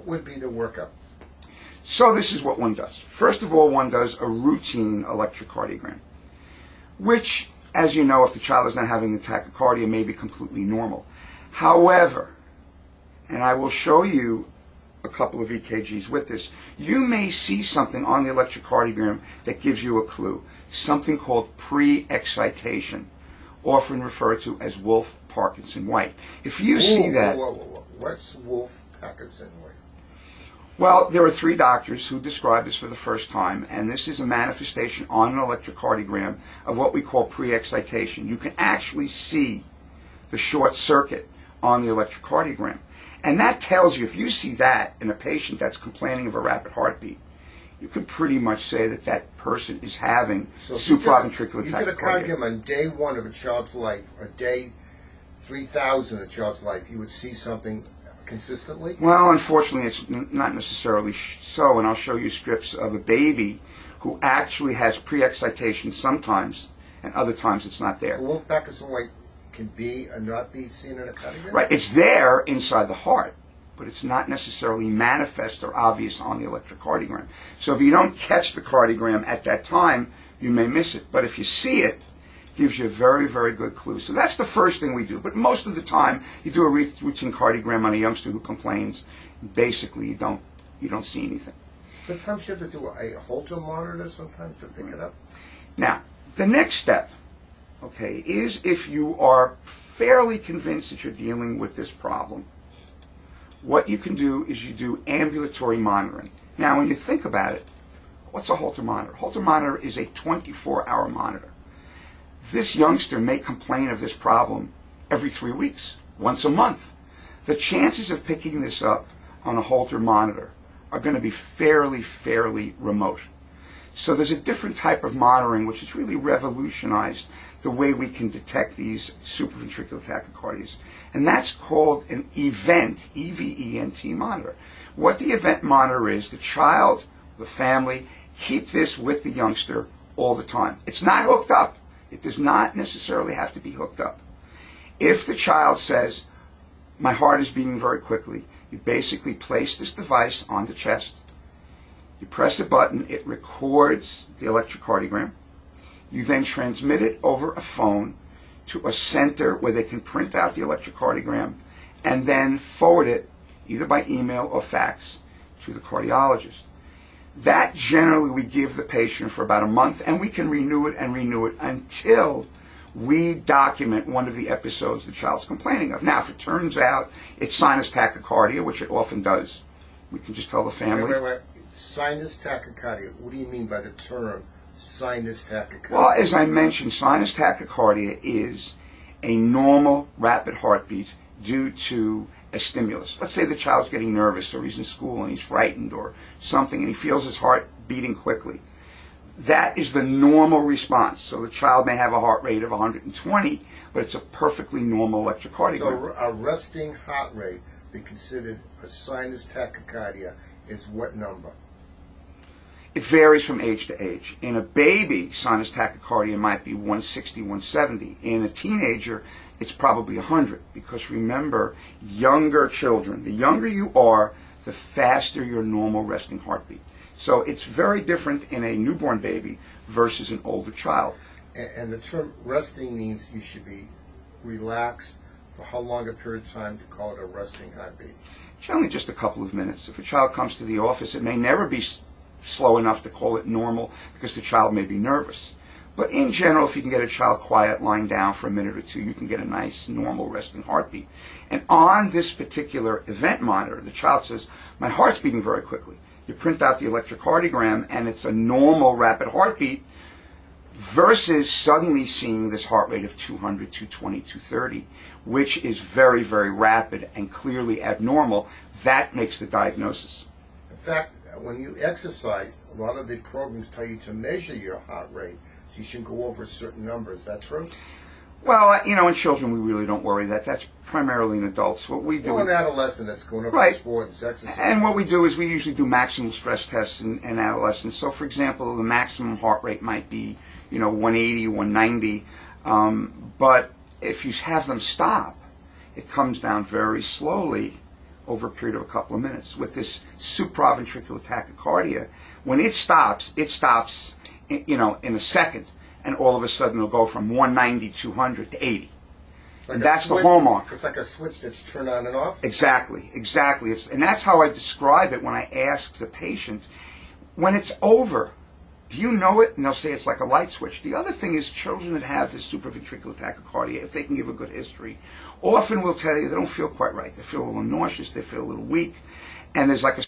would be the workup? So this is what one does. First of all, one does a routine electrocardiogram, which, as you know, if the child is not having the tachycardia, may be completely normal. However, and I will show you a couple of EKGs with this, you may see something on the electrocardiogram that gives you a clue, something called pre-excitation, often referred to as Wolff-Parkinson-White. If you see that... What's Wolff-Parkinson-White? Well, there are 3 doctors who described this for the first time, and this is a manifestation on an electrocardiogram of what we call pre-excitation. You can actually see the short circuit on the electrocardiogram. And that tells you, if you see that in a patient that's complaining of a rapid heartbeat, you can pretty much say that that person is having supraventricular tachycardia. You get a cardiogram on day 1 of a child's life, or day 3,000 of a child's life, you would see something consistently? Well, unfortunately, it's not necessarily so, and I'll show you strips of a baby who actually has pre-excitation sometimes, and other times it's not there. So Wolff-Parkinson-White can be or not be seen in a cardiogram? Right, it's there inside the heart, but it's not necessarily manifest or obvious on the electrocardiogram. So if you don't catch the cardiogram at that time, you may miss it. But if you see it, it gives you a very, very good clue. So that's the first thing we do. But most of the time, you do a routine cardiogram on a youngster who complains. Basically, you don't see anything. Sometimes you have to do a Holter monitor sometimes to pick it up? Now, the next step, okay, is if you are fairly convinced that you're dealing with this problem, what you can do is you do ambulatory monitoring. Now, when you think about it, what's a Holter monitor? Holter monitor is a 24-hour monitor. This youngster may complain of this problem every 3 weeks, once a month. The chances of picking this up on a Holter monitor are going to be fairly remote. So there's a different type of monitoring which has really revolutionized the way we can detect these supraventricular tachycardias. And that's called an event, E-V-E-N-T monitor. What the event monitor is, the child, the family, keep this with the youngster all the time. It's not hooked up. It does not necessarily have to be hooked up. If the child says, my heart is beating very quickly, you basically place this device on the chest. You press a button, it records the electrocardiogram. You then transmit it over a phone to a center where they can print out the electrocardiogram and then forward it either by email or fax to the cardiologist. That generally we give the patient for about a month, and we can renew it until we document one of the episodes the child's complaining of. Now, if it turns out it's sinus tachycardia, which it often does, we can just tell the family. Wait. Sinus tachycardia. What do you mean by the term sinus tachycardia? Well, as I mentioned, sinus tachycardia is a normal rapid heartbeat due to a stimulus. Let's say the child's getting nervous, or he's in school and he's frightened or something, and he feels his heart beating quickly. That is the normal response. So the child may have a heart rate of 120, but it's a perfectly normal electrocardiogram. So a resting heart rate be considered a sinus tachycardia is what number? It varies from age to age. In a baby, sinus tachycardia might be 160, 170. In a teenager, it's probably 100. Because remember, younger children, the younger you are, the faster your normal resting heartbeat. So it's very different in a newborn baby versus an older child. And the term resting means you should be relaxed for how long a period of time to call it a resting heartbeat? Generally just a couple of minutes. If a child comes to the office, it may never be slow enough to call it normal because the child may be nervous. But in general, if you can get a child quiet, lying down for a minute or two, you can get a nice, normal resting heartbeat. And on this particular event monitor, the child says, my heart's beating very quickly. You print out the electrocardiogram, and it's a normal rapid heartbeat versus suddenly seeing this heart rate of 200, 220, 230, which is very, very rapid and clearly abnormal. That makes the diagnosis. In fact, when you exercise, a lot of the programs tell you to measure your heart rate, so you should go over certain numbers. Is that true? Well, you know, in children we really don't worry that. That's primarily in adults. What we do... Well, in adolescent, that's going up right. in sports, exercise. And what we do is we usually do maximal stress tests in adolescents. So, for example, the maximum heart rate might be, 180, 190. But if you have them stop, it comes down very slowly over a period of a couple of minutes. With this supraventricular tachycardia, when it stops, in a second, and all of a sudden it'll go from 190, 200 to 80. And that's the hallmark. It's like a switch that's turned on and off? Exactly. And that's how I describe it when I ask the patient, when it's over, do you know it? And they'll say it's like a light switch. The other thing is children that have this supraventricular tachycardia, if they can give a good history, often will tell you they don't feel quite right. They feel a little nauseous, they feel a little weak, and there's like a